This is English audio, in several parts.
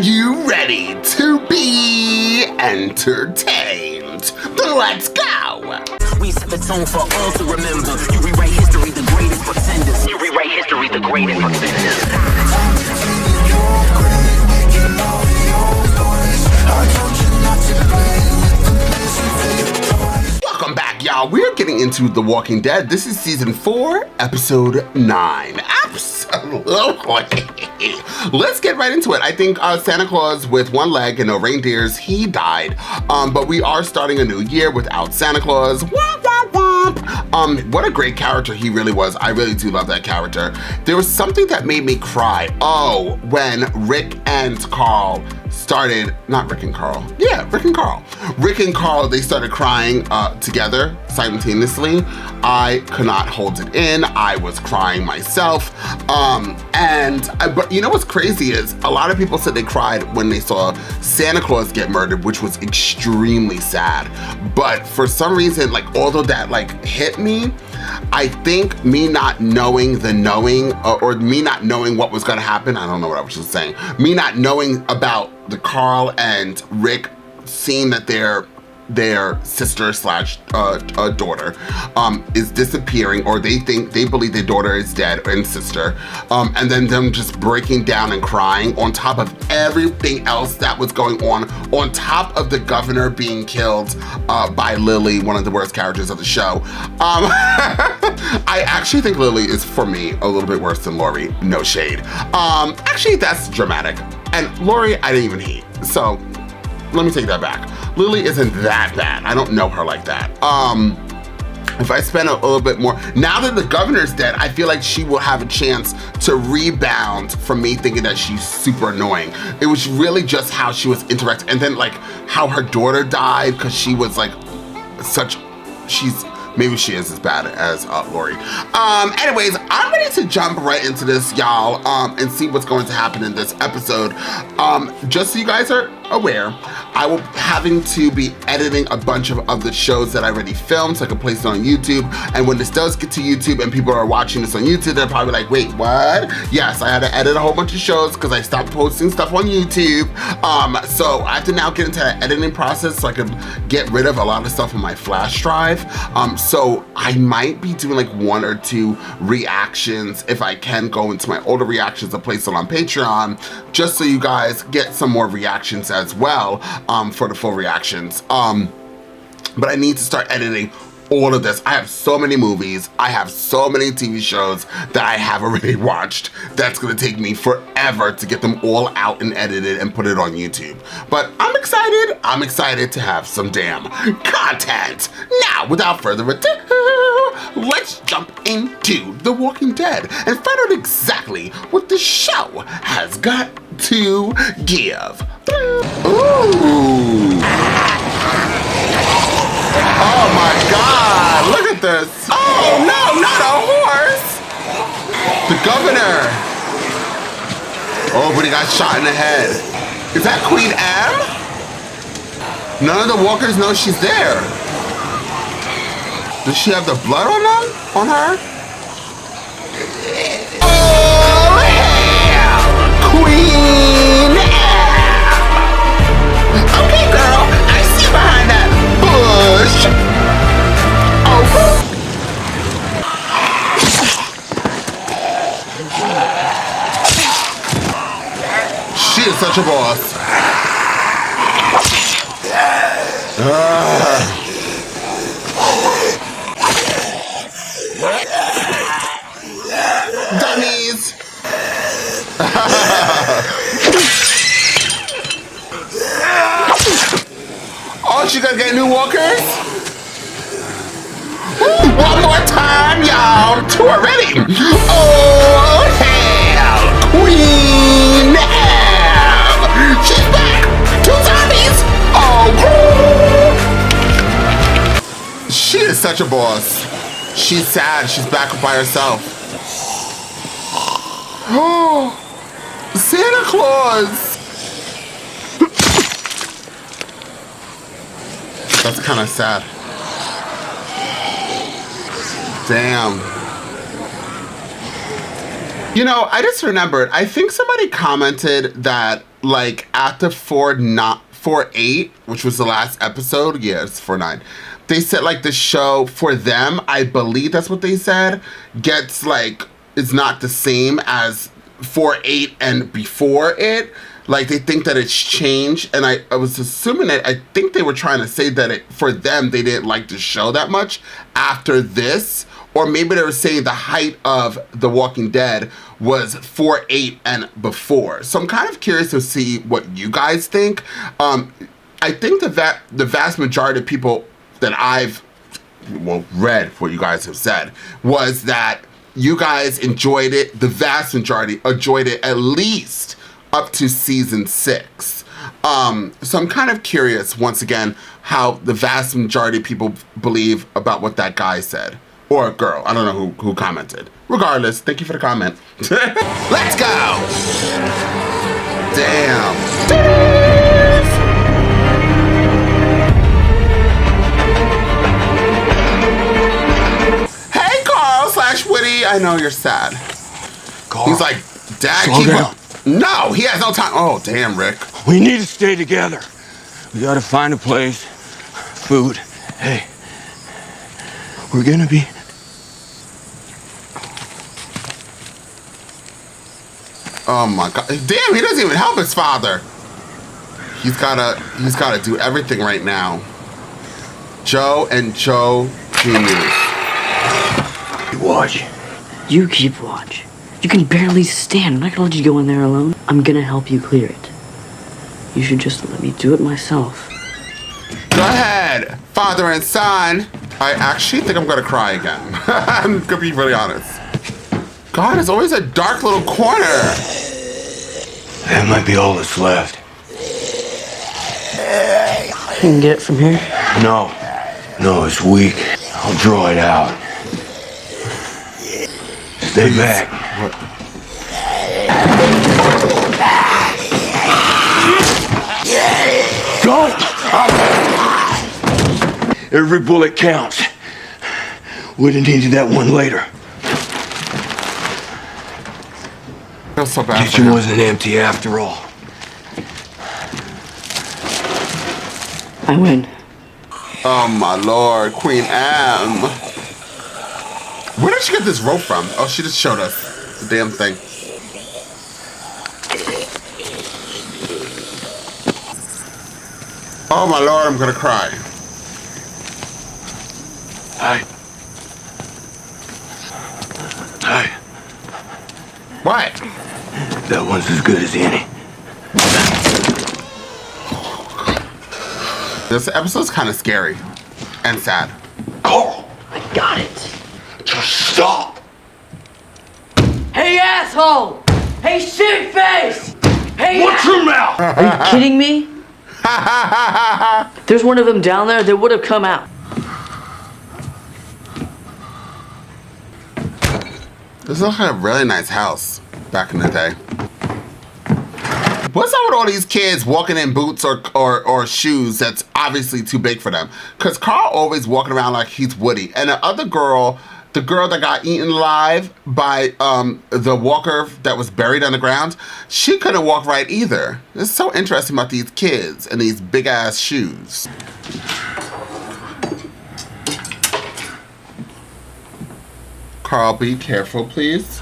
you ready to be entertained? Let's go! We set the tone for all to remember. You rewrite history, the greatest pretenders. You rewrite history, the greatest pretenders. Welcome back, y'all. We're getting into The Walking Dead. This is season 4, episode 9. Absolutely. Let's get right into it. I think Santa Claus with one leg and no reindeers, he died. But we are starting a new year without Santa Claus. Womp, womp, womp. What a great character he really was. I really do love that character. There was something that made me cry. Oh, when Rick and Carl started, not Rick and Carl. Yeah, Rick and Carl. Rick and Carl, they started crying together simultaneously. I could not hold it in. I was crying myself. But you know what's crazy is a lot of people said they cried when they saw Santa Claus get murdered, which was extremely sad. But for some reason, like, although that like hit me, I think me not knowing the knowing, or me not knowing what was gonna happen, I don't know what I was just saying, me not knowing about the Carl and Rick seeing that their sister slash daughter is disappearing, or they believe their daughter is dead and sister, and then them just breaking down and crying on top of everything else that was going on top of the governor being killed by Lily, one of the worst characters of the show. I actually think Lily is, for me, a little bit worse than Lori. No shade. Actually, that's dramatic. And Lori, I didn't even hate. So let me take that back. Lily isn't that bad. I don't know her like that. If I spend a little bit more, now that the governor's dead, I feel like she will have a chance to rebound from me thinking that she's super annoying. It was really just how she was interacting, and then like how her daughter died because she was like maybe she is as bad as Lori. Anyways, I'm ready to jump right into this, y'all, and see what's going to happen in this episode. Just so you guys are aware, I will having to be editing a bunch of the shows that I already filmed so I can place it on YouTube. And when this does get to YouTube and people are watching this on YouTube, they're probably like, wait, what? Yes, I had to edit a whole bunch of shows because I stopped posting stuff on YouTube. So I have to now get into that editing process so I can get rid of a lot of stuff on my flash drive. So I might be doing like 1 or 2 reactions if I can go into my older reactions and place it on Patreon, just so you guys get some more reactions as well for the full reactions. But I need to start editing all of this. I have so many movies, I have so many TV shows that I have already watched that's gonna take me forever to get them all out and edited and put it on YouTube. But I'm excited to have some damn content. Now, without further ado, let's jump into The Walking Dead and find out exactly what the show has got to give. Ooh. Oh my God, look at this. Oh no, not a horse. The governor. Oh, but he got shot in the head. Is that Queen M? None of the walkers know she's there. Does she have the blood on them? On her? Oh hell, Queen M. Okay girl, I see you behind that bush. Oh. She is such a boss. Dummies. Oh, she gonna get new walkers? One more time, y'all. 2 already. Oh, hell. Queen M. She's back. 2 zombies. Oh. She is such a boss. She's sad. She's back by herself. Oh, Santa Claus. That's kind of sad. Damn. You know, I just remembered, I think somebody commented that like after 4-8, which was the last episode, yeah, it's 4-9. They said like the show for them, I believe that's what they said, gets like, is not the same as 4-8 and before it. Like they think that it's changed, and I was assuming that, I think they were trying to say that for them, they didn't like the show that much after this, or maybe they were saying the height of The Walking Dead was 4-8 and before. So I'm kind of curious to see what you guys think. I think that the vast majority of people that I've read what you guys have said was that you guys enjoyed it. The vast majority enjoyed it at least up to season 6. So I'm kind of curious, once again, how the vast majority of people believe about what that guy said. Or girl, I don't know who commented. Regardless, thank you for the comment. Let's go! Damn. Hey, Carl/Woody, I know you're sad. Carl, he's like, Dad, slow down. No, he has no time. Oh, damn, Rick. We need to stay together. We gotta find a place, food. Hey, we're gonna be... Oh my God! Damn, he doesn't even help his father. He's gotta do everything right now. Joe and Joe Jr. Watch. You keep watch. You can barely stand. I'm not gonna let you go in there alone. I'm gonna help you clear it. You should just let me do it myself. Go ahead, father and son. I actually think I'm gonna cry again. I'm gonna be really honest. God, it's always a dark little corner. That might be all that's left. You can get it from here. No, it's weak. I'll draw it out. Stay back. What? Go! Every bullet counts. Would have needed that one later. I feel so bad for Kitchen him. wasn't empty after all. I win. Oh my Lord, Queen Anne. Where did she get this rope from? Oh, she just showed us the damn thing. Oh my Lord, I'm gonna cry. Hey. What? That one's as good as any. This episode's kind of scary and sad. Carl, I got it. just stop. Hey, asshole! Hey, shit face! Hey, Watch your mouth! Are you kidding me? If there's one of them down there, they would have come out. This looks like a really nice house back in the day. What's up with all these kids walking in boots or shoes that's obviously too big for them? Because Carl always walking around like he's Woody. And the other girl, the girl that got eaten alive by the walker that was buried on the ground, she couldn't walk right either. It's so interesting about these kids and these big ass shoes. Carl, be careful, please.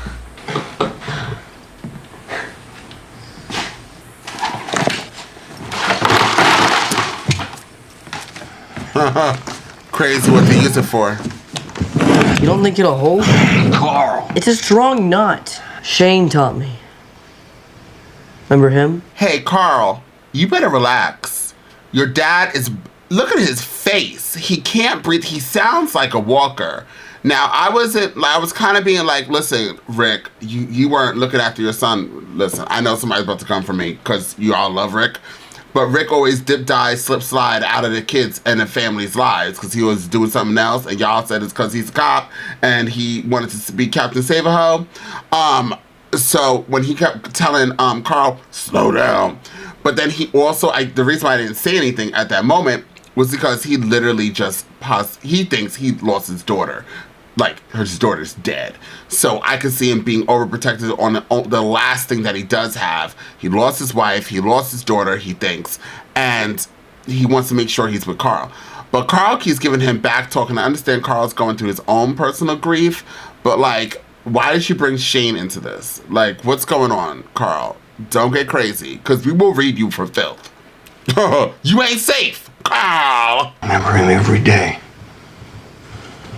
Crazy what they use it for. You don't think it'll hold? Carl. It's a strong knot. Shane taught me. Remember him? Hey, Carl, you better relax. Your dad is... Look at his face. He can't breathe. He sounds like a walker. Now, I was kind of being like, listen, Rick, you weren't looking after your son. Listen, I know somebody's about to come for me because you all love Rick. But Rick always dip, dive, slip, slide out of the kids and the family's lives because he was doing something else. And y'all said it's because he's a cop and he wanted to be Captain Save-A-Ho. So when he kept telling Carl, slow down. But then he also, the reason why I didn't say anything at that moment was because he literally just he thinks he lost his daughter. like his daughter's dead. So I could see him being overprotected on the last thing that he does have. He lost his wife, he lost his daughter, he thinks, and he wants to make sure he's with Carl. But Carl keeps giving him back talking. I understand Carl's going through his own personal grief, but like, why did you bring Shane into this? Like, what's going on, Carl? Don't get crazy, because we will read you for filth. You ain't safe, Carl. I remember him every day.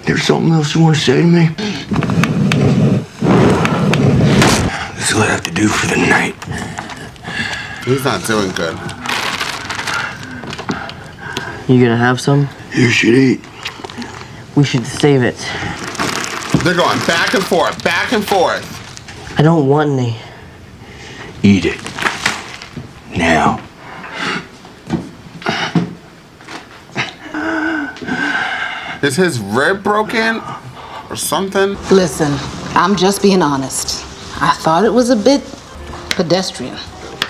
There's something else you want to say to me? This is what I have to do for the night. He's not doing good. You gonna have some? You should eat. We should save it. They're going back and forth, back and forth. I don't want any. Eat it. Now. Is his rib broken or something? Listen, I'm just being honest. I thought it was a bit pedestrian.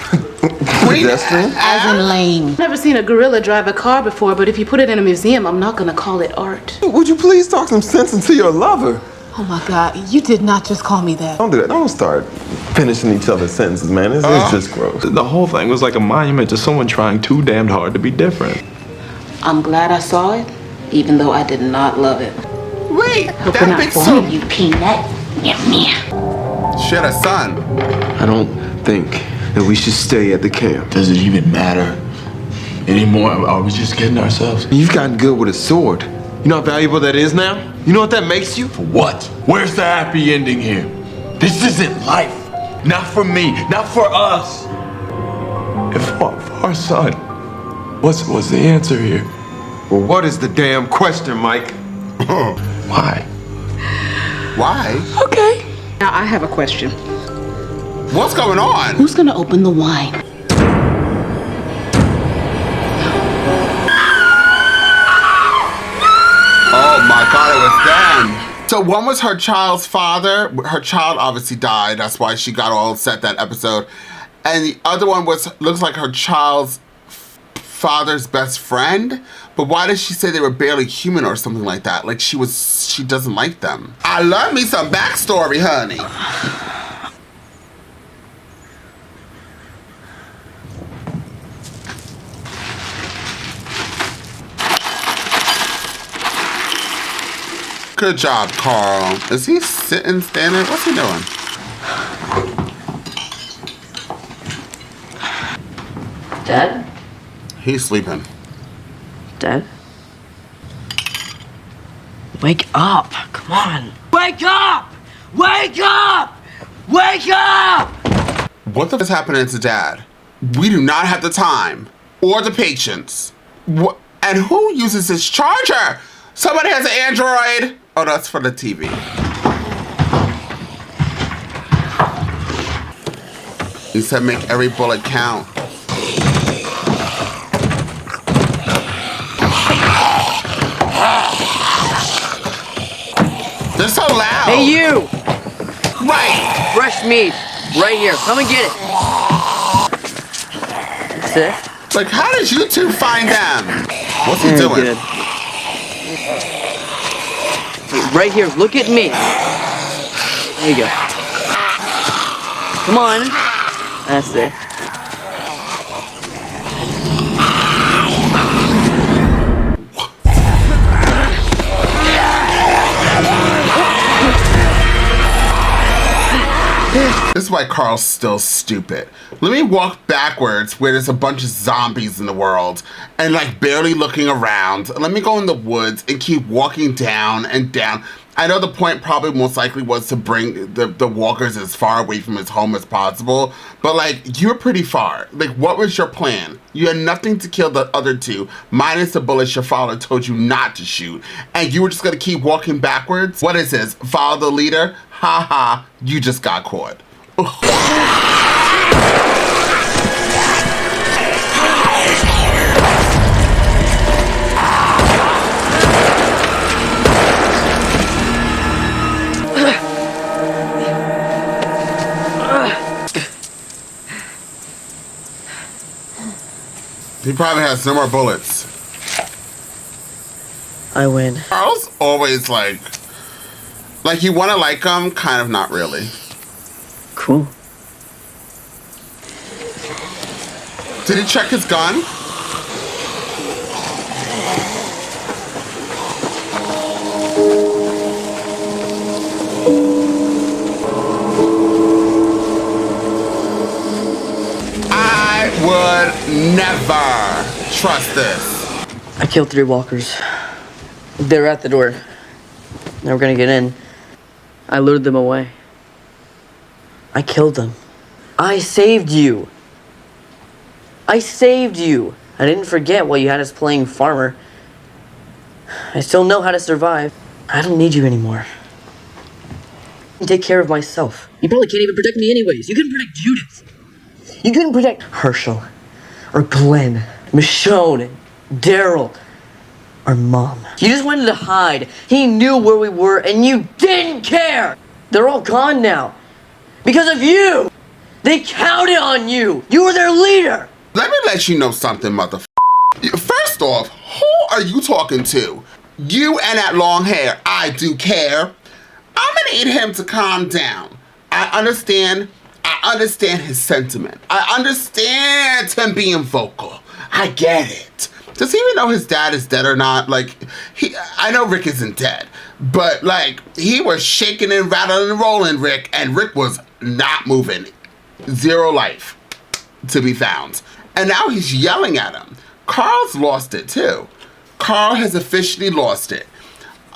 Pedestrian? As in lame. Never seen a gorilla drive a car before, but if you put it in a museum, I'm not gonna call it art. Would you please talk some sense into your lover? Oh my God, you did not just call me that. Don't do that. Don't start finishing each other's sentences, man. It's just gross. The whole thing was like a monument to someone trying too damned hard to be different. I'm glad I saw it, even though I did not love it. Wait, Hope that you're not big for so... me, you peanut. She had a son. I don't think that we should stay at the camp. Does it even matter anymore? Are we just kidding ourselves? You've gotten good with a sword. You know how valuable that is now? You know what that makes you? For what? Where's the happy ending here? This isn't life. Not for me, not for us. If for our son, what's the answer here? Well, what is the damn question, Mike? Why? Why? Okay. Now I have a question. What's going on? Who's gonna open the wine? Oh my God, it was them. So one was her child's father. Her child obviously died. That's why she got all upset that episode. And the other one looks like her child's father's best friend. But why did she say they were barely human or something like that? Like she doesn't like them. I love me some backstory, honey. Good job, Carl. Is he sitting, standing? What's he doing? Dad? He's sleeping. Dad? Wake up! Come on! Wake up! Wake up! Wake up! What the f is happening to Dad? We do not have the time or the patience. And who uses this charger? Somebody has an Android. Oh, that's for the TV. He said make every bullet count. They're so loud. Hey, you! Right. Fresh meat. Right here. Come and get it. That's it? Like, how did you two find them? What's he doing? Good. Right here. Look at me. There you go. Come on. That's it. This is why Carl's still stupid. Let me walk backwards where there's a bunch of zombies in the world and like barely looking around. Let me go in the woods and keep walking down and down. I know the point probably most likely was to bring the walkers as far away from his home as possible, but like you're pretty far. Like what was your plan? You had nothing to kill the other two, minus the bullets your father told you not to shoot, and you were just gonna keep walking backwards? What is this? Follow the leader? Ha ha, you just got caught. He probably has no more bullets. I win. Carl's always like Like, you want to like him, kind of not really. Cool. Did he check his gun? I would never trust this. I killed 3 walkers. They were at the door. They were gonna get in. I lured them away. I killed them. I saved you. I saved you. I didn't forget while you had us playing farmer. I still know how to survive. I don't need you anymore. I can take care of myself. You probably can't even protect me anyways. You couldn't protect Judith. You couldn't protect Herschel, or Glenn, Michonne, Daryl, or Mom. You just wanted to hide. He knew where we were, and you didn't care. They're all gone now. Because of you. They counted on you. You were their leader. Let me let you know something, motherfucker. First off, who are you talking to? You and that long hair. I do care. I'm gonna need him to calm down. I understand his sentiment. I understand him being vocal. I get it. Does he even know his dad is dead or not? Like, I know Rick isn't dead, but like, he was shaking and rattling and rolling, Rick, and Rick was not moving. 0 life to be found. And now he's yelling at him. Carl's lost it too. Carl has officially lost it.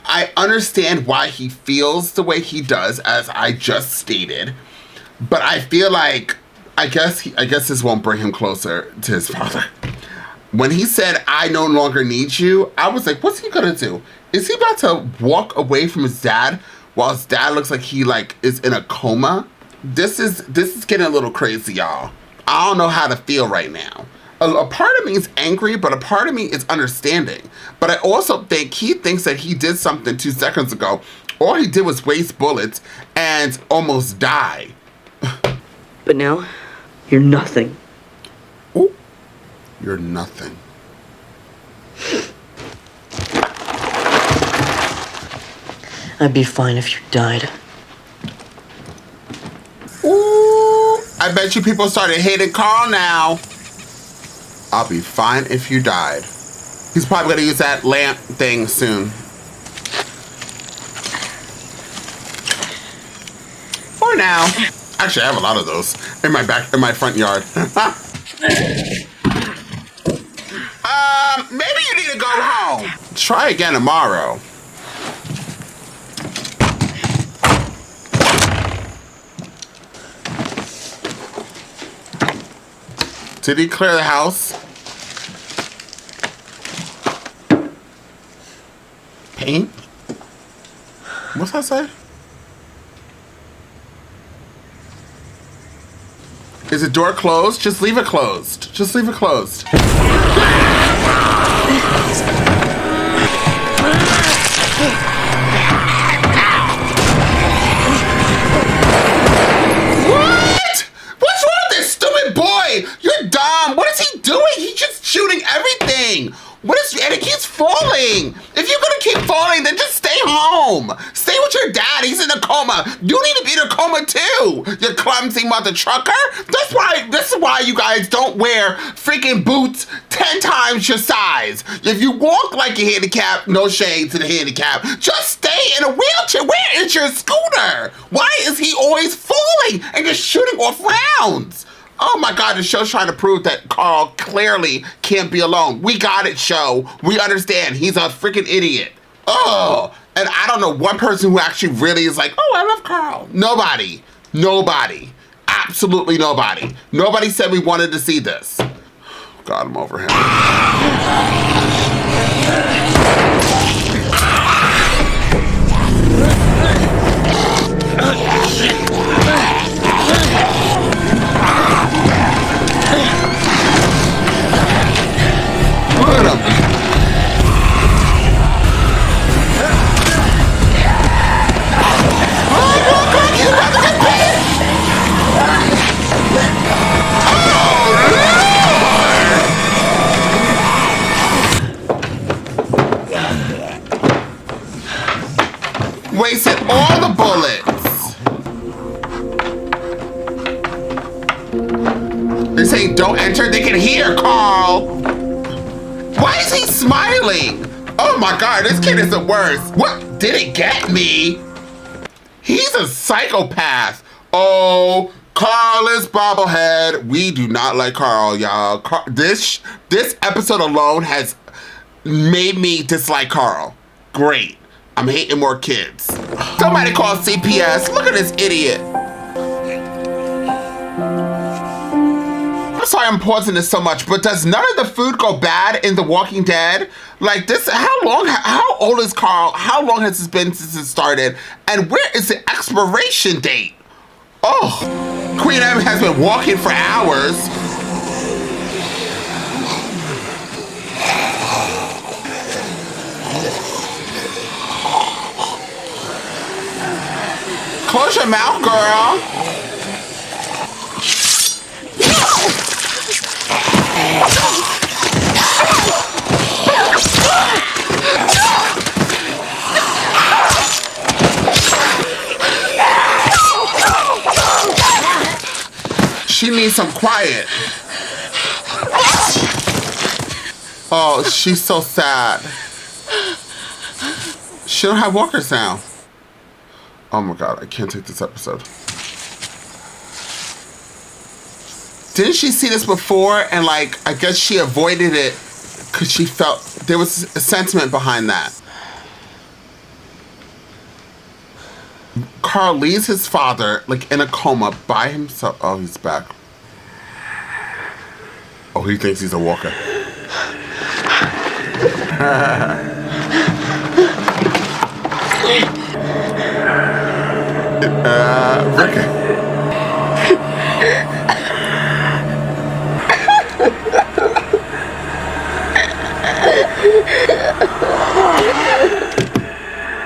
I understand why he feels the way he does, as I just stated, but I feel like, I guess this won't bring him closer to his father. When he said, "I no longer need you," I was like, what's he gonna do? Is he about to walk away from his dad while his dad looks like he is in a coma? This is getting a little crazy, y'all. I don't know how to feel right now. A part of me is angry, but a part of me is understanding. But I also think he thinks that he did something 2 seconds ago. All he did was waste bullets and almost die. But now, you're nothing. Ooh, you're nothing. I'd be fine if you died. Ooh, I bet you people started hating Carl now. I'll be fine if you died. He's probably gonna use that lamp thing soon. For now. Actually, I have a lot of those in my front yard. Maybe you need to go home. Try again tomorrow. Did he clear the house? Paint? What's that say? Is the door closed? Just leave it closed. Just leave it closed. You're dumb. What is he doing? He's just shooting everything. And it keeps falling. If you're gonna keep falling, then just stay home. Stay with your dad. He's in a coma. You need to be in a coma too. You clumsy mother trucker. This is why you guys don't wear freaking boots 10 times your size. If you walk like you're handicapped, no shade to the handicap. Just stay in a wheelchair. Where is your scooter? Why is he always falling and just shooting off rounds? Oh my God, the show's trying to prove that Carl clearly can't be alone. We got it, show. We understand. He's a freaking idiot. Oh, and I don't know one person who actually really is like, oh, I love Carl. Nobody. Nobody. Absolutely nobody. Nobody said we wanted to see this. God, I'm over him. Look at him. Wasted all the he's smiling. Oh my God, this kid is the worst. What did it get me? He's a psychopath. Oh, Carl is bobblehead. We do not like Carl, y'all. This episode alone has made me dislike Carl. Great. I'm hating more kids. Somebody call CPS. Look at this idiot. I'm sorry I'm pausing this so much, but does none of the food go bad in The Walking Dead? Like this, how old is Carl? How long has this been since it started? And where is the expiration date? Oh, Queen M has been walking for hours. Close your mouth, girl. She needs some quiet. Oh, she's so sad. She don't have walkers now. Oh my God, I can't take this episode. Didn't she see this before? And like, I guess she avoided it because she felt there was a sentiment behind that. Carl leaves his father like in a coma by himself. Oh, he's back. Oh, he thinks he's a walker. Rick.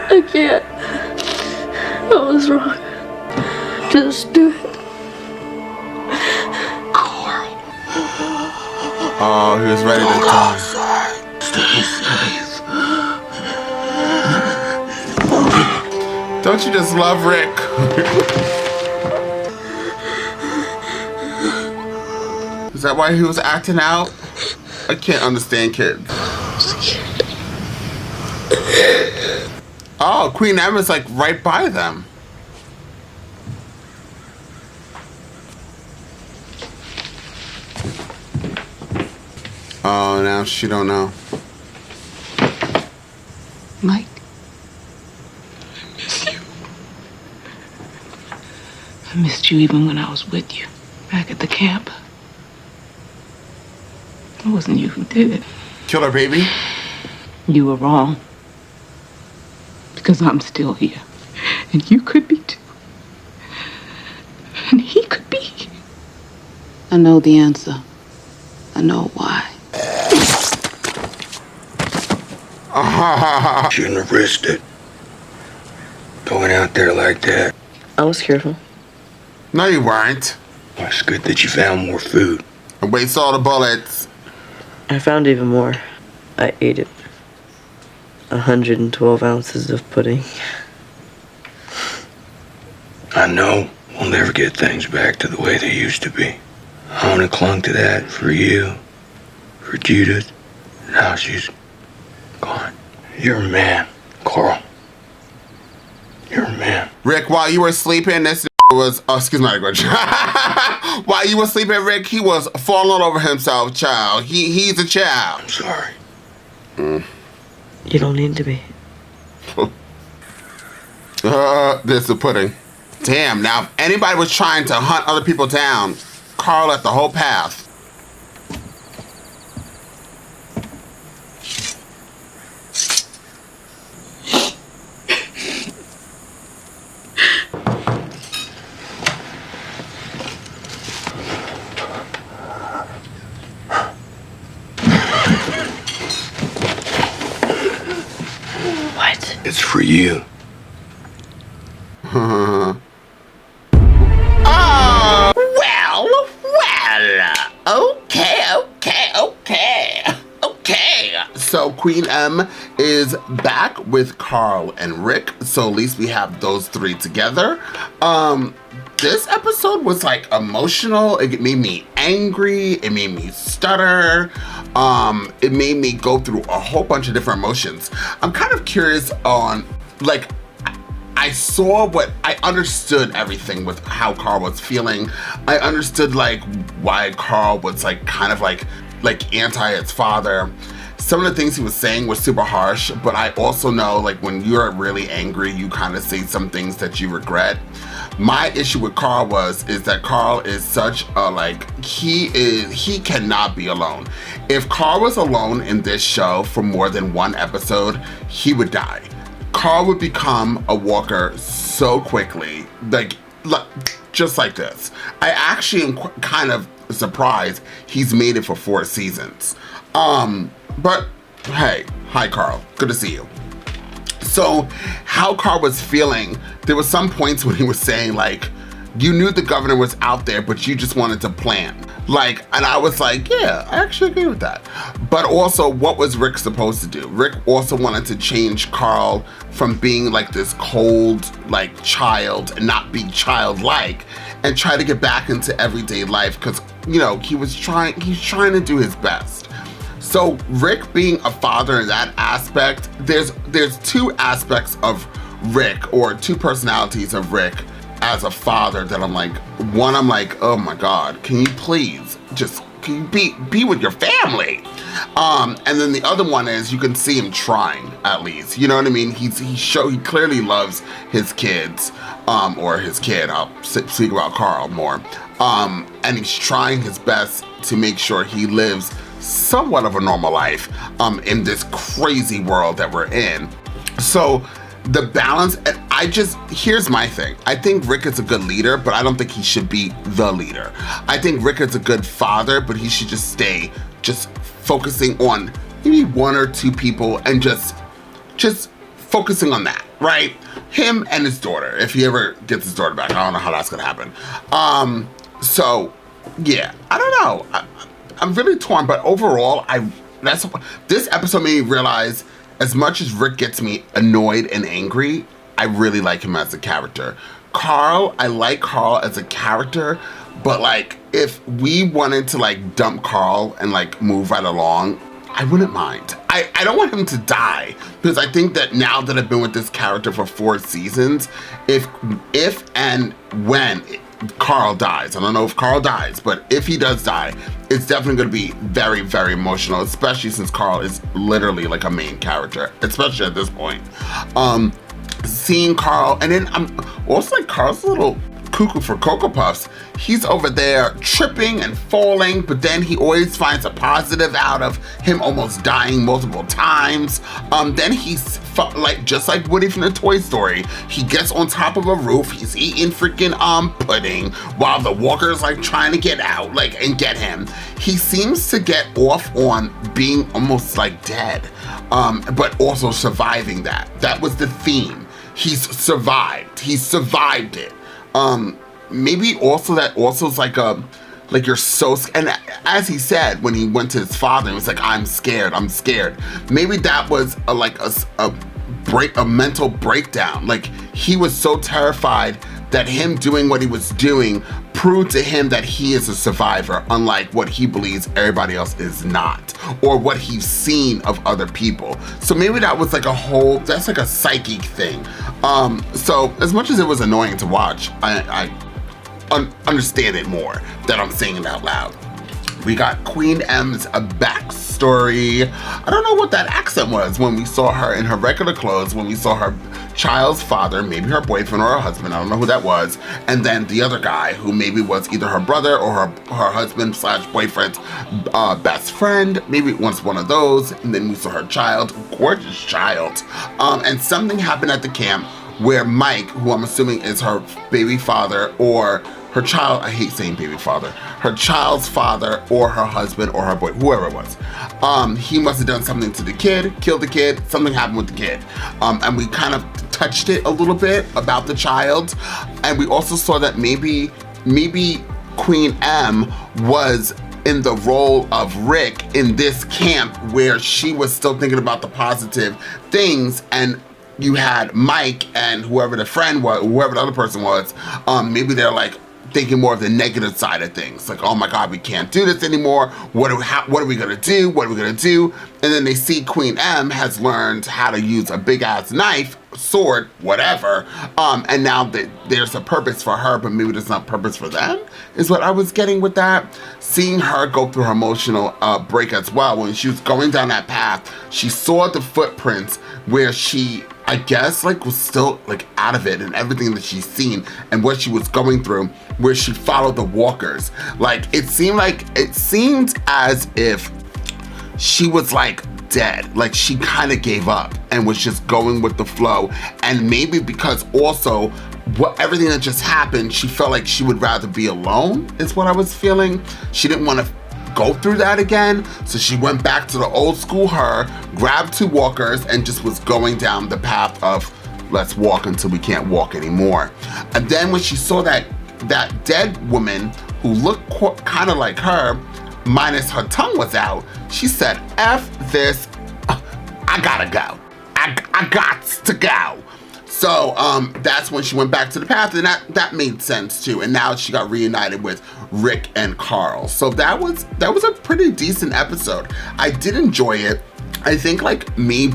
I can't. I was wrong. Just do it. Oh, he was ready to die. Stay safe. Don't you just love Rick? Is that why he was acting out? I can't understand kids. Oh, Queen Emma's like right by them. Oh, now she don't know. Mike, I miss you. I missed you even when I was with you, back at the camp. It wasn't you who did it. Kill her baby? You were wrong. Because I'm still here. And you could be too. And he could be. I know the answer. I know why. Shouldn't have risked it. Going out there like that. I was careful. No, you weren't. Well, it's good that you found more food. And waste all the bullets. I found even more. I ate it. 112 ounces of pudding. I know we'll never get things back to the way they used to be. I only clung to that for you, for Judith. Now she's gone. You're a man, Carl. You're a man. Rick, while you were sleeping, this was, oh, excuse my language. While you were sleeping, Rick, he was falling over himself, child. He's a child. I'm sorry. You don't need to be. There's the pudding. Damn, now if anybody was trying to hunt other people down, Carl left the whole path. What? It's for you. Oh, well. Okay. So Queen M is back with Carl and Rick. So at least we have those three together. This episode was like emotional. It made me angry. It made me stutter. It made me go through a whole bunch of different emotions. I'm kind of curious on, like, I understood everything with how Carl was feeling. I understood like why Carl was like kind of like anti his father. Some of the things he was saying were super harsh, but I also know like when you're really angry, you kind of say some things that you regret. My issue with Carl is that Carl is such a he cannot be alone. If Carl was alone in this show for more than one episode, he would die. Carl would become a walker so quickly, like just like this. I actually am kind of surprised he's made it for 4 seasons. But hey, hi Carl, good to see you. So how Carl was feeling, there was some points when he was saying like, you knew the governor was out there, but you just wanted to plan. Like, and I was like, yeah, I actually agree with that. But also, what was Rick supposed to do? Rick also wanted to change Carl from being like this cold, like child and not be childlike and try to get back into everyday life because, you know, he's trying to do his best. So Rick being a father in that aspect, there's 2 aspects of Rick, or 2 personalities of Rick as a father that I'm like, one, I'm like, oh my God, can you please just, can you be with your family? And then the other one is you can see him trying at least, you know what I mean? He clearly loves his kids, or his kid, I'll speak about Carl more. And he's trying his best to make sure he lives somewhat of a normal life, in this crazy world that we're in. So the balance, and here's my thing. I think Rick is a good leader, but I don't think he should be the leader. I think Rick is a good father, but he should just stay focusing on maybe 1 or 2 people and just focusing on that, right? Him and his daughter, if he ever gets his daughter back. I don't know how that's gonna happen. So yeah, I don't know. I'm really torn, but overall, this episode made me realize, as much as Rick gets me annoyed and angry, I really like him as a character. Carl, I like Carl as a character, but like, if we wanted to like dump Carl and like move right along, I wouldn't mind. I don't want him to die, because I think that now that I've been with this character for 4 seasons, if and when Carl dies, I don't know if Carl dies, but if he does die, it's definitely going to be very, very emotional, especially since Carl is literally like a main character, especially at this point. Seeing Carl, and then I'm also like, Carl's a little cuckoo for Cocoa Puffs. He's over there tripping and falling, but then he always finds a positive out of him almost dying multiple times. Then he's like, just like Woody from the Toy Story, he gets on top of a roof, he's eating freaking pudding while the walker's like trying to get out, like, and get him. He seems to get off on being almost like dead, but also surviving that. That was the theme. He's survived it. Maybe also that also is like you're so, and as he said when he went to his father, he was like, I'm scared. Maybe that was a mental breakdown. Like, he was so terrified that him doing what he was doing proved to him that he is a survivor, unlike what he believes everybody else is not, or what he's seen of other people. So maybe that was like that's like a psychic thing. So as much as it was annoying to watch, I understand it more that I'm saying it out loud. We got Queen M's backstory. I don't know what that accent was when we saw her in her regular clothes, when we saw her child's father, maybe her boyfriend or her husband, I don't know who that was, and then the other guy who maybe was either her brother or her husband / boyfriend's best friend, maybe it was one of those, and then we saw her child, gorgeous child, and something happened at the camp where Mike, who I'm assuming is her baby father or her child, I hate saying baby father, her child's father or her husband or her boy, whoever it was, he must have done something to the kid, killed the kid, something happened with the kid. And we kind of touched it a little bit about the child. And we also saw that maybe Queen M was in the role of Rick in this camp where she was still thinking about the positive things, and you had Mike and whoever the friend was, whoever the other person was, maybe they're like thinking more of the negative side of things. Like, oh my God, we can't do this anymore. What are we gonna do? What are we gonna do? And then they see Queen M has learned how to use a big ass knife, sword, whatever. And now that there's a purpose for her, but maybe there's not purpose for them, is what I was getting with that. Seeing her go through her emotional break as well. When she was going down that path, she saw the footprints where she, I guess, like, was still like out of it, and everything that she's seen and what she was going through, where she followed the walkers. Like, it seemed as if she was like dead. Like, she kind of gave up and was just going with the flow. And maybe because also everything that just happened, she felt like she would rather be alone, is what I was feeling. She didn't want to go through that again, so she went back to the old school her, grabbed 2 walkers, and just was going down the path of let's walk until we can't walk anymore. And then when she saw that dead woman who looked kind of like her, minus her tongue was out, she said, F this, I gotta go. I got to go. So that's when she went back to the path, and that made sense too. And now she got reunited with Rick and Carl. So that was a pretty decent episode. I did enjoy it. I think, like me,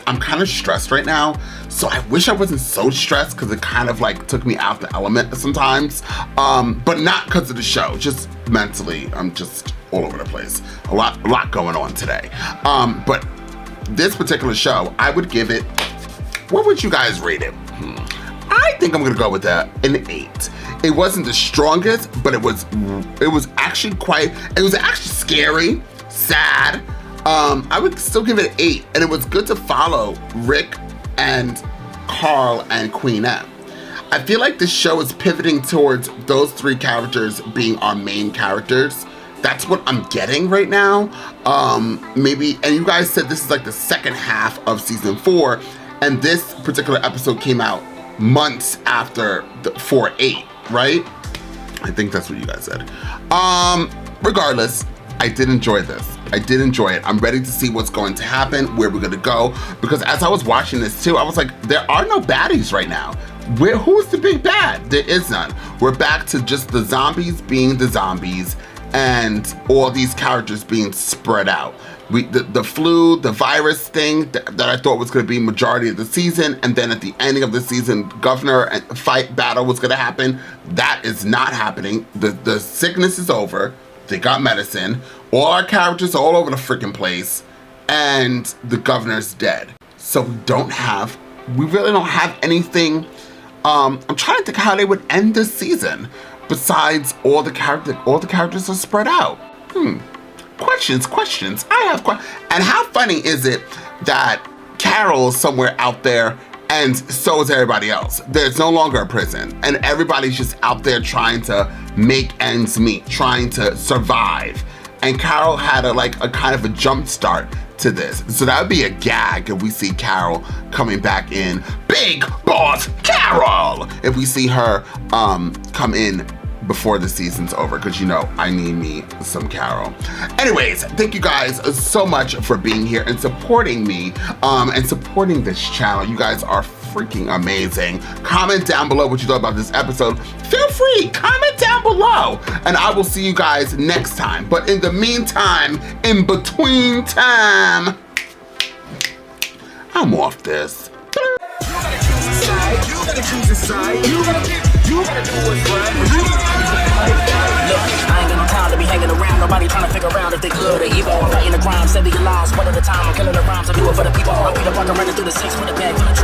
I'm kind of stressed right now. So I wish I wasn't so stressed, because it kind of like took me out the element sometimes. But not because of the show, just mentally, I'm just all over the place. A lot going on today. But this particular show, I would give it, what would you guys rate it? I think I'm gonna go with an 8. It wasn't the strongest, but it was actually scary, sad. I would still give it an 8, and it was good to follow Rick and Carl and Queen M. I feel like the show is pivoting towards those 3 characters being our main characters. That's what I'm getting right now. Maybe, and you guys said this is like the second half of season 4, and this particular episode came out months after the 4-8, right? I think that's what you guys said. Regardless, I did enjoy this. I did enjoy it. I'm ready to see what's going to happen, where we're gonna go, because as I was watching this too, I was like, there are no baddies right now. Who's the big bad? There is none. We're back to just the zombies being the zombies, and all these characters being spread out. The flu, the virus thing that I thought was going to be majority of the season, and then at the ending of the season, governor and fight battle was going to happen. That is not happening. The sickness is over. They got medicine. All our characters are all over the freaking place, and the governor's dead. So we really don't have anything. I'm trying to think how they would end this season. Besides all the characters are spread out. Questions. I have questions. And how funny is it that Carol's somewhere out there, and so is everybody else? There's no longer a prison, and everybody's just out there trying to make ends meet, trying to survive. And Carol had a kind of a jump start to this. So that would be a gag if we see Carol coming back in. Big Boss Carol! If we see her come in before the season's over, because you know I need me some Carol. Anyways, thank you guys so much for being here and supporting me and supporting this channel. You guys are freaking amazing. Comment down below what you thought about this episode. Feel free, comment down below, and I will see you guys next time. But in the meantime, in between time, I'm off this. You gotta choose a side. You gotta do what's right. Look, I ain't got no time to be hanging around. Nobody trying to figure out if they good or evil. I'm fighting the crime, saving your lives one at a time. I'm killing the rhymes. I do it for the people. I'm Peter Parker running through the 6 with a bag full of